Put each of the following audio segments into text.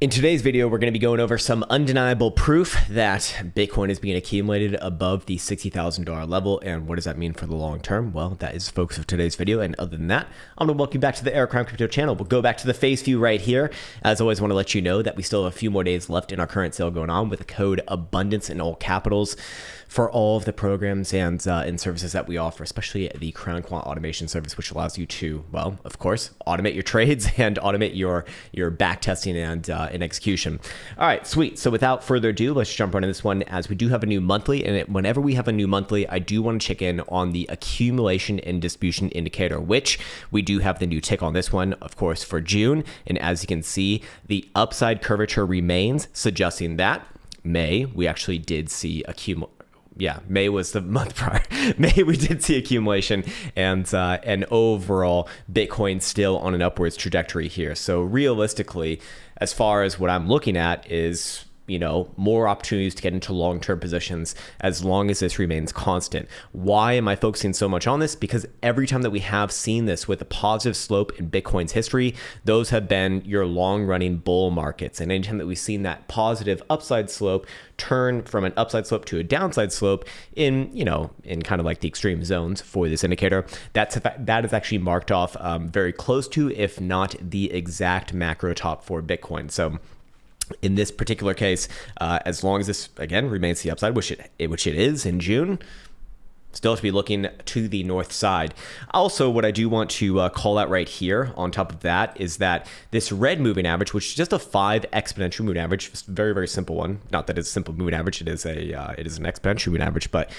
In today's video, we're going to be going over some undeniable proof that Bitcoin is being accumulated above the $60,000 level. And what does that mean for the long term? Well, that is the focus of today's video. And other than that, I'm going to welcome you back to the Krown Crypto channel. We'll go back to the face view right here. As always, I want to let you know that we still have a few more days left in our current sale going on with the code abundance in all capitals for all of the programs and services that we offer, especially the Krown Quant automation service, which allows you to, well, of course, automate your trades and automate your back testing and execution. All right, sweet. So without further ado, let's jump right into this one, as we do have a new monthly. And whenever we have a new monthly, I do want to check in on the accumulation and distribution indicator, which we do have the new tick on this one, of course, for June. And as you can see, the upside curvature remains, suggesting that May, we actually did see May was the month prior. May, we did see accumulation and overall Bitcoin still on an upwards trajectory here. So realistically, as far as what I'm looking at is, more opportunities to get into long-term positions as long as this remains constant. Why am I focusing so much on this? Because every time that we have seen this with a positive slope in Bitcoin's history, those have been your long-running bull markets. And anytime that we've seen that positive upside slope turn from an upside slope to a downside slope in kind of like the extreme zones for this indicator, that is actually marked off very close to, if not the exact macro top for Bitcoin. So in this particular case, as long as this, again, remains the upside, which it is in June, still have to be looking to the north side. Also, what I do want to call out right here on top of that is that this red moving average, which is just a 5 exponential moving average, just a very, very simple one. Not that it's a simple moving average, it is an exponential moving average, but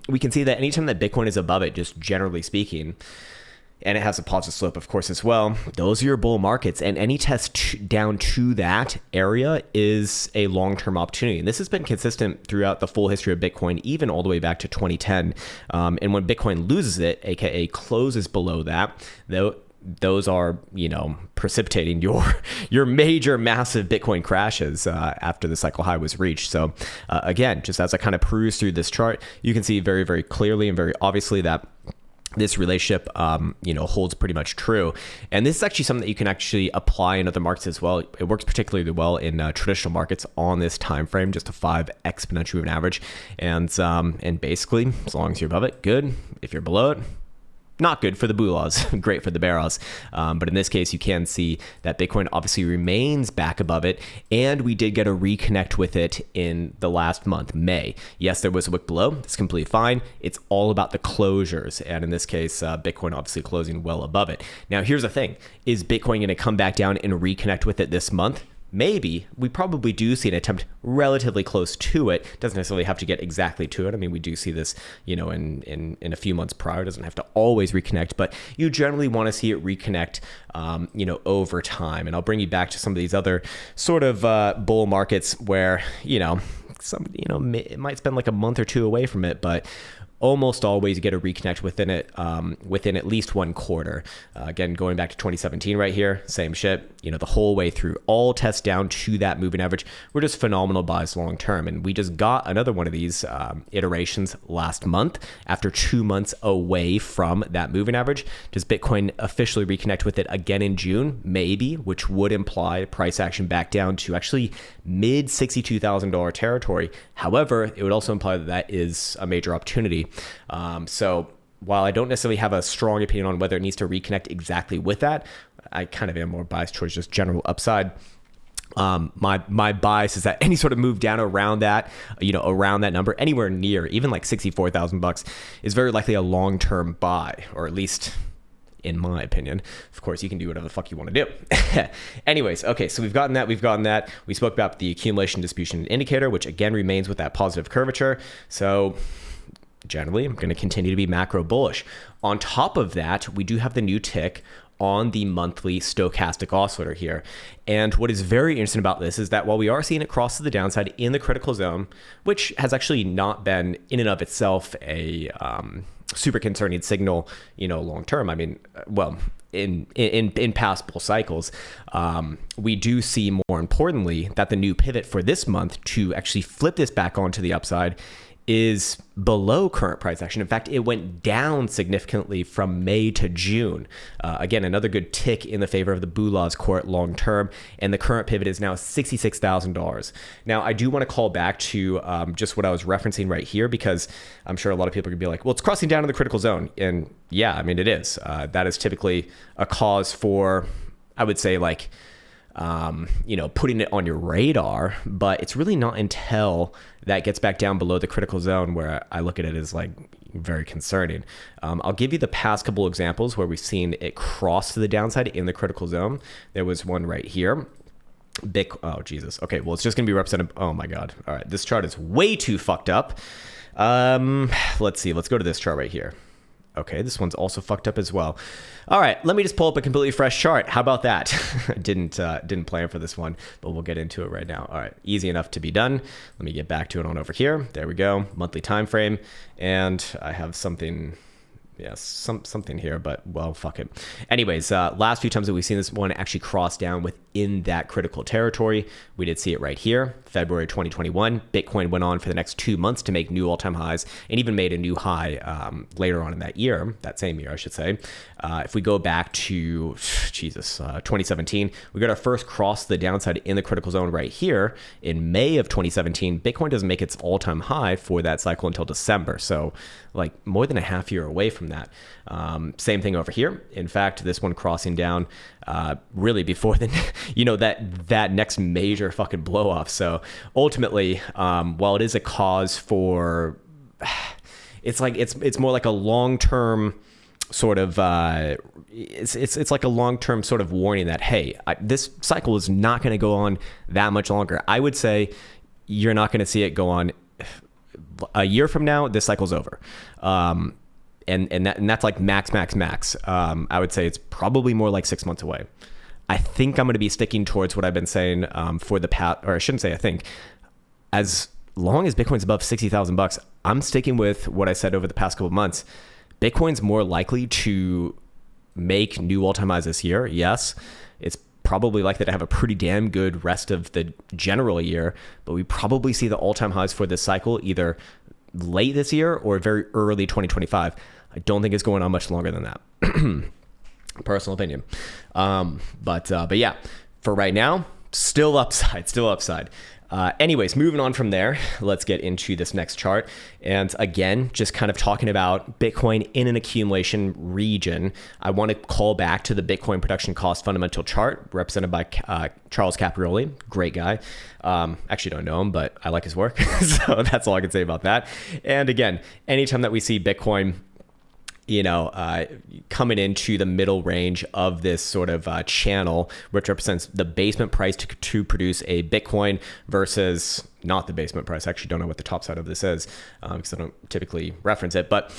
we can see that anytime that Bitcoin is above it, just generally speaking, and it has a positive slope, of course, as well, those are your bull markets. And any test down to that area is a long-term opportunity. And this has been consistent throughout the full history of Bitcoin, even all the way back to 2010. And when Bitcoin loses it, aka closes below that, those are, precipitating your major massive Bitcoin crashes after the cycle high was reached. So again, just as I kind of peruse through this chart, you can see very, very clearly and very obviously that this relationship, holds pretty much true. And this is actually something that you can actually apply in other markets as well. It works particularly well in traditional markets on this time frame, just a 5 exponential moving average. And basically, as long as you're above it, good. If you're below it, not good for the bulls, great for the bears. But in this case, you can see that Bitcoin obviously remains back above it, and we did get a reconnect with it in the last month, May. Yes, there was a wick below. It's completely fine. It's all about the closures, and in this case, Bitcoin obviously closing well above it. Now, here's the thing. Is Bitcoin going to come back down and reconnect with it this month? Maybe. We probably do see an attempt relatively close to it. Doesn't necessarily have to get exactly to it. I mean, we do see this, in a few months prior. It doesn't have to always reconnect, but you generally want to see it reconnect, over time. And I'll bring you back to some of these other sort of bull markets where, it might spend like a month or two away from it, but almost always get a reconnect within it, within at least 1 quarter. Again, going back to 2017 right here, same shit, the whole way through, all tests down to that moving average. We're just phenomenal buys long term. And we just got another one of these iterations last month after 2 months away from that moving average. Does Bitcoin officially reconnect with it again in June? Maybe, which would imply price action back down to actually mid $62,000 territory. However, it would also imply that that is a major opportunity. So while I don't necessarily have a strong opinion on whether it needs to reconnect exactly with that, I kind of am more biased towards just general upside. My bias is that any sort of move down around that, around that number, anywhere near, even like $64,000 is very likely a long-term buy, or at least in my opinion. Of course, you can do whatever the fuck you want to do. Anyways, okay, so we've gotten that. We spoke about the accumulation distribution indicator, which again remains with that positive curvature. So generally, I'm going to continue to be macro bullish. On top of that, we do have the new tick on the monthly stochastic oscillator here. And what is very interesting about this is that while we are seeing it cross to the downside in the critical zone, which has actually not been in and of itself a super concerning signal, long term. I mean, well, in past bull cycles, we do see, more importantly, that the new pivot for this month to actually flip this back onto the upside is below current price action. In fact, it went down significantly from May to June. Again, another good tick in the favor of the Bulaw's court long term, and the current pivot is now $66,000. Now, I do want to call back to just what I was referencing right here, because I'm sure a lot of people are going to be like, well, it's crossing down in the critical zone. And yeah, I mean, it is. That is typically a cause for, I would say, like, putting it on your radar, but it's really not until that gets back down below the critical zone where I look at it as like very concerning. I'll give you the past couple examples where we've seen it cross to the downside in the critical zone. There was one right here. Oh, Jesus. Okay, well, it's just going to be represented. Oh, my God. All right, this chart is way too fucked up. Let's see. Let's go to this chart right here. Okay, this one's also fucked up as well. All right, let me just pull up a completely fresh chart. How about that? Didn't plan for this one, but we'll get into it right now. All right, easy enough to be done. Let me get back to it on over here. There we go, monthly time frame, and I have something. Yes, something here, but well, fuck it. Anyways, last few times that we've seen this one actually cross down within that critical territory. We did see it right here, February 2021. Bitcoin went on for the next 2 months to make new all-time highs, and even made a new high later on in that year, that same year, I should say. If we go back to, 2017, we got our first cross to the downside in the critical zone right here in May of 2017. Bitcoin doesn't make its all-time high for that cycle until December. So like more than a half year away from that. Same thing over here. In fact, this one crossing down really before the, that next major fucking blow off. So ultimately, while it is a cause for, it's more like a long-term sort of, it's like a long-term sort of warning that, hey, this cycle is not going to go on that much longer. I would say you're not going to see it go on a year from now. This cycle's over. And that's like max. I would say it's probably more like 6 months away. I think I'm going to be sticking towards what I've been saying for the past, or I shouldn't say I think, as long as Bitcoin's above $60,000, I'm sticking with what I said over the past couple of months. Bitcoin's more likely to make new all-time highs this year. Yes, it's probably likely to have a pretty damn good rest of the general year, but we probably see the all-time highs for this cycle either late this year or very early 2025. I don't think it's going on much longer than that. Personal opinion. But yeah, for right now, still upside. Anyways, moving on from there, let's get into this next chart. And again, just kind of talking about Bitcoin in an accumulation region. I want to call back to the Bitcoin production cost fundamental chart represented by Charles Caprioli. Great guy. Actually don't know him, but I like his work. So that's all I can say about that. And again, anytime that we see Bitcoin coming into the middle range of this sort of channel, which represents the basement price to produce a Bitcoin versus not the basement price. I actually don't know what the top side of this is because I don't typically reference it. But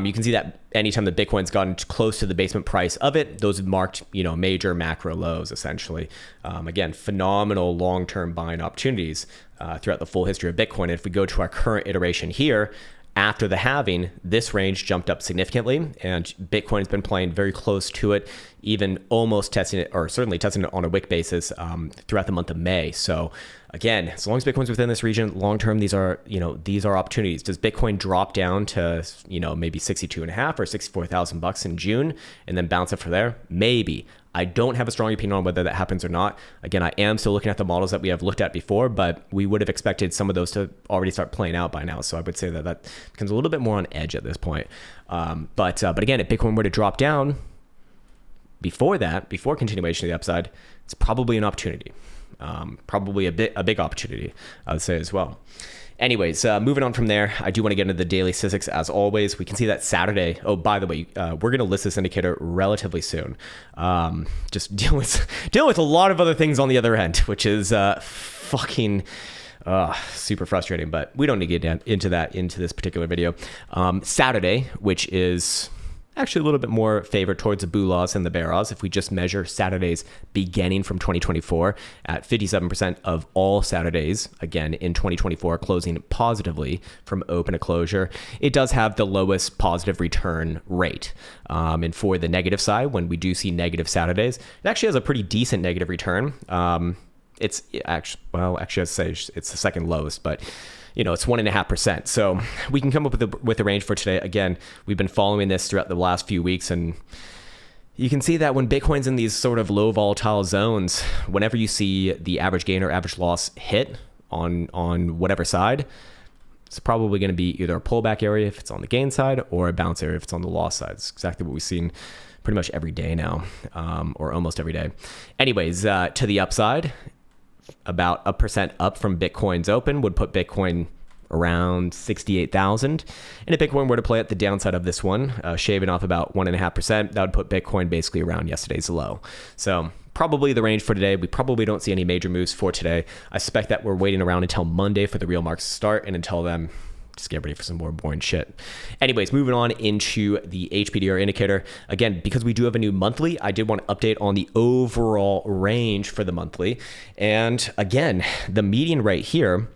you can see that anytime the Bitcoin's gotten close to the basement price of it, those have marked, major macro lows, essentially. Again, phenomenal long-term buying opportunities throughout the full history of Bitcoin. And if we go to our current iteration here, after the halving, this range jumped up significantly, and Bitcoin has been playing very close to it, even almost testing it, or certainly testing it on a wick basis throughout the month of May. So again, as long as Bitcoin's within this region, long term, these are opportunities. Does Bitcoin drop down to maybe 62.5 or $64,000 in June, and then bounce up from there? Maybe. I don't have a strong opinion on whether that happens or not. Again, I am still looking at the models that we have looked at before, but we would have expected some of those to already start playing out by now. So I would say that becomes a little bit more on edge at this point. But again, if Bitcoin were to drop down before continuation of the upside, it's probably an opportunity. Probably a big opportunity, I would say as well. Anyways, moving on from there, I do want to get into the daily statistics as always. We can see that Saturday. Oh, by the way, we're going to list this indicator relatively soon. Just deal with a lot of other things on the other end, which is fucking super frustrating. But we don't need to get into that into this particular video. Saturday, which is actually a little bit more favored towards the Bulaws and the Barras if we just measure Saturdays beginning from 2024 at 57% of all Saturdays, again, in 2024, closing positively from open to closure. It does have the lowest positive return rate. And for the negative side, when we do see negative Saturdays, it actually has a pretty decent negative return. It's actually, I'd say it's the second lowest, but it's 1.5%. So we can come up with a range for today. Again, we've been following this throughout the last few weeks, and you can see that when Bitcoin's in these sort of low volatile zones, whenever you see the average gain or average loss hit on whatever side, it's probably going to be either a pullback area if it's on the gain side or a bounce area if it's on the loss side. It's exactly what we've seen pretty much every day now, or almost every day. Anyways, to the upside, about 1% up from Bitcoin's open would put Bitcoin around 68,000. And if Bitcoin were to play at the downside of this one, shaving off about 1.5%, that would put Bitcoin basically around yesterday's low. So probably the range for today. We probably don't see any major moves for today. I suspect that we're waiting around until Monday for the real markets to start, and until then, just get ready for some more boring shit. Anyways, moving on into the HPDR indicator. Again, because we do have a new monthly, I did want to update on the overall range for the monthly. And again, the median right here,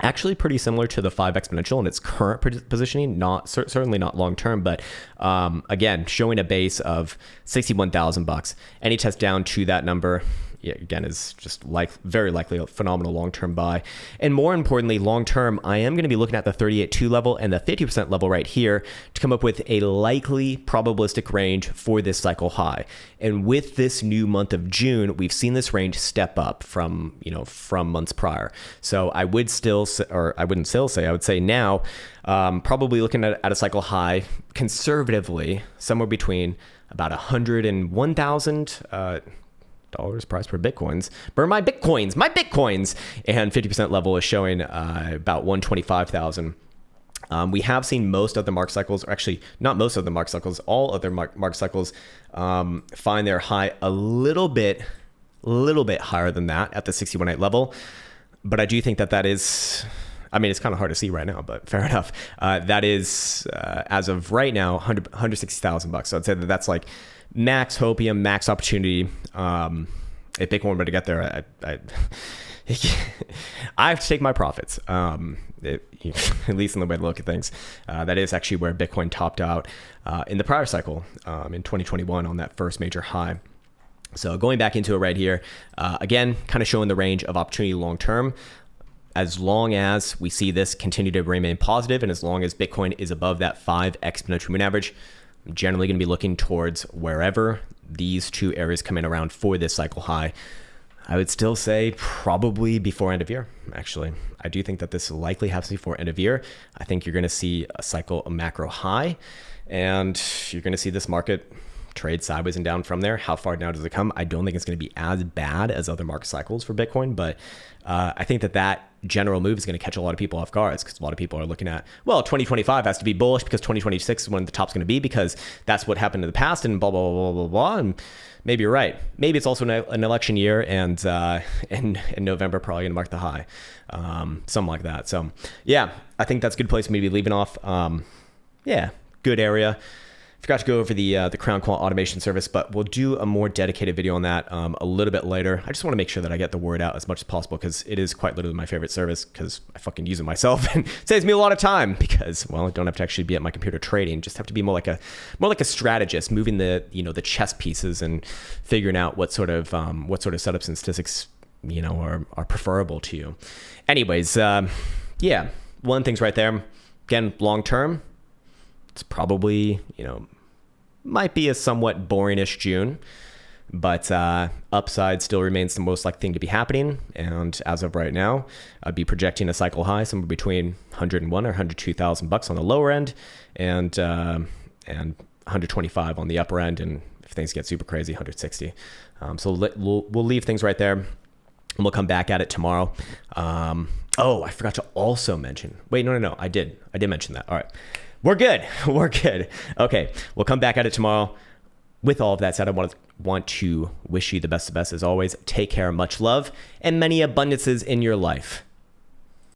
actually pretty similar to the 5 exponential in its current positioning, certainly not long term, but again, showing a base of 61,000 bucks. Any test down to that number, again, is just very likely a phenomenal long-term buy. And more importantly, long-term, I am going to be looking at the 38.2 level and the 50% level right here to come up with a likely probabilistic range for this cycle high. And with this new month of June, we've seen this range step up from months prior. So I would still say, or I wouldn't still say, I would say now, probably looking at a cycle high conservatively, somewhere between about 101,000 dollars price per bitcoins, burn my bitcoins, and 50% level is showing about 125,000. We have seen most of the mark cycles, or actually not most of the mark cycles, all other mark cycles find their high a little bit higher than that at the 61.8 level. But I do think that is, I mean, it's kind of hard to see right now, but fair enough. That is, as of right now, 160,000 bucks. So I'd say that's like max hopium, max opportunity. If Bitcoin were to get there, I have to take my profits. At least in the way to look at things. That is actually where Bitcoin topped out in the prior cycle in 2021 on that first major high. So going back into it right here, again, kind of showing the range of opportunity long term. As long as we see this continue to remain positive, and as long as Bitcoin is above that 5 exponential moving average, I'm generally going to be looking towards wherever these two areas come in around for this cycle high. I would still say probably before end of year, actually. I do think that this likely happens before end of year. I think you're going to see a macro high, and you're going to see this market trade sideways and down from there. How far down does it come? I don't think it's going to be as bad as other market cycles for Bitcoin, but I think that general move is going to catch a lot of people off guard, because a lot of people are looking at, well, 2025 has to be bullish because 2026 is when the top's going to be, because that's what happened in the past, and blah, blah, blah, blah, blah. And maybe you're right. Maybe it's also an election year, and in November probably going to mark the high, something like that. So yeah, I think that's a good place for me to be leaving off. Yeah, good area. Forgot to go over the Krown Quant automation service, but we'll do a more dedicated video on that a little bit later. I just want to make sure that I get the word out as much as possible, because it is quite literally my favorite service, because I fucking use it myself and saves me a lot of time, because, well, I don't have to actually be at my computer trading, just have to be more like a strategist, moving the chess pieces and figuring out what sort of setups and statistics are preferable to you. Anyways, yeah, one thing's right there. Again, long term, it's probably, might be a somewhat boringish June, but upside still remains the most likely thing to be happening. And as of right now, I'd be projecting a cycle high somewhere between 101 or 102,000 bucks on the lower end, and 125 on the upper end. And if things get super crazy, 160. So we'll leave things right there, and we'll come back at it tomorrow. Oh, I forgot to also mention. Wait, no. I did mention that. All right. We're good. Okay, we'll come back at it tomorrow. With all of that said, I want to wish you the best of best as always. Take care, much love, and many abundances in your life.